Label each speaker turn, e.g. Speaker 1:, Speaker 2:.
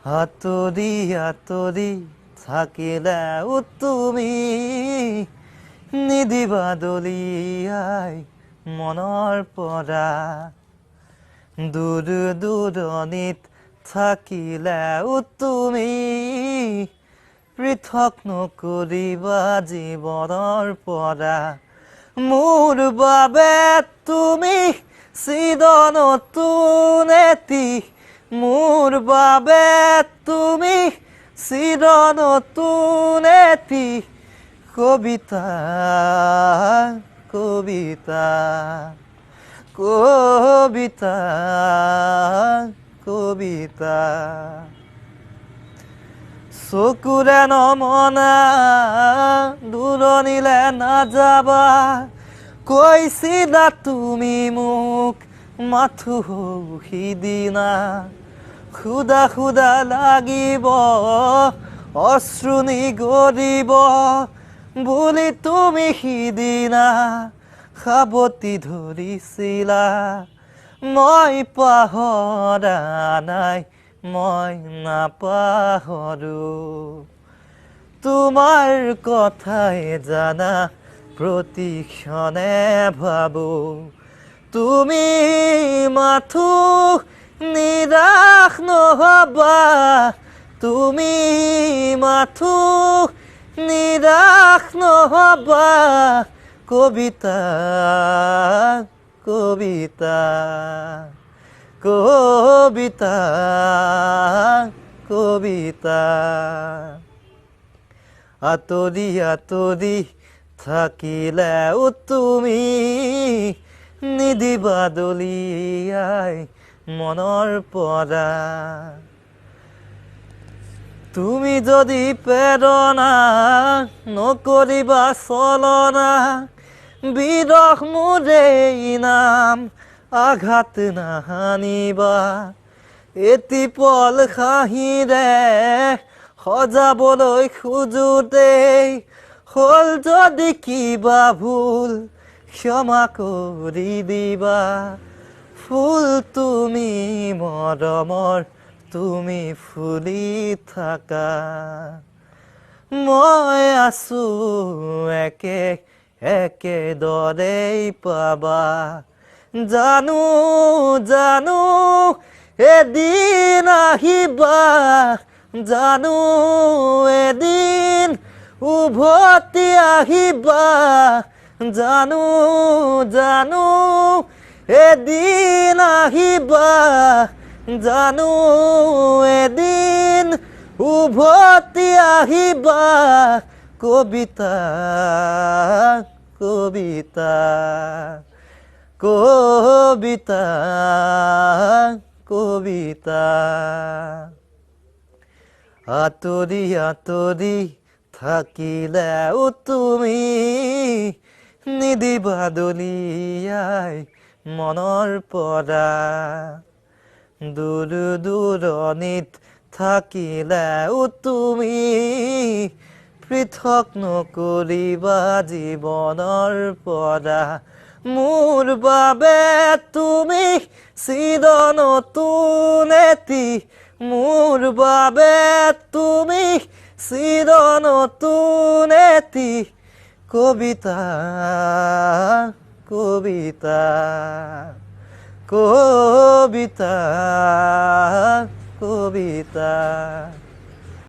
Speaker 1: আঁতৰি আঁতৰি থাকিলেও তুমি নিদিবা দলিয়াই মনৰ পৰা দূৰ দূৰণিত থাকিলেও তুমি পৃথক নকৰিবা জীৱনৰ পৰা মোৰ বাবে তুমি চিৰ নতুন এটি মোৰ বাবে তুমি চিৰ নতুন এটি কবিতা কবিতা কবিতা কবিতা চকুৰে নমনা দূৰণিলে নাযাবা কৈছিলা তুমি মোক মাথো সিদিনা খুদা খুদা লাগিব অশ্ৰু নিগৰিব বুলি তুমি সিদিনা সাৱটি ধৰিছিলা মই পাহৰা নাই মই নাপাহৰো তোমাৰ কথাই জানা প্ৰতিক্ষণে ভাবো তুমি মাথো নিৰাশ নহবা তুমি মাথো নিৰাশ নহবা কবিতা কবিতা কবিতা কবিতা আঁতৰি আঁতৰি থাকিলেও তুমি নিদিবা দলিয়াই মনৰ পৰা তুমি যদি প্ৰেৰণা নকৰিবা চলনা বিৰহ মোৰে নাম আঘাত নাহানিবা এটি পল হাঁহিৰে সজাবলৈ খোজোতেই হ'ল যদি কিবা ভুল ক্ষমা কৰি দিবা ফুল তুমি মৰমৰ তুমি ফুলি থাকা মই আছো একে একেদৰেই পাবা জানো জানো এদিন আহিবা জানো এদিন উভতি আহিবা জানো জানো এদিন আহিবা জানো এদিন উভতি আহিবা কবিতা কবিতা কবিতা কবিতা আঁতৰি আঁতৰি থাকিলেও তুমি নিদিবা দলিয়াই মনৰ পৰা দূৰ দূৰণিত থাকিলেও তুমি পৃথক নকৰিবা জীৱনৰ পৰা মোৰ বাবে তুমি চিৰ নতুন এটি মোৰ বাবে তুমি চিৰ নতুন এটি কবিতা কবিতা কবিতা কবিতা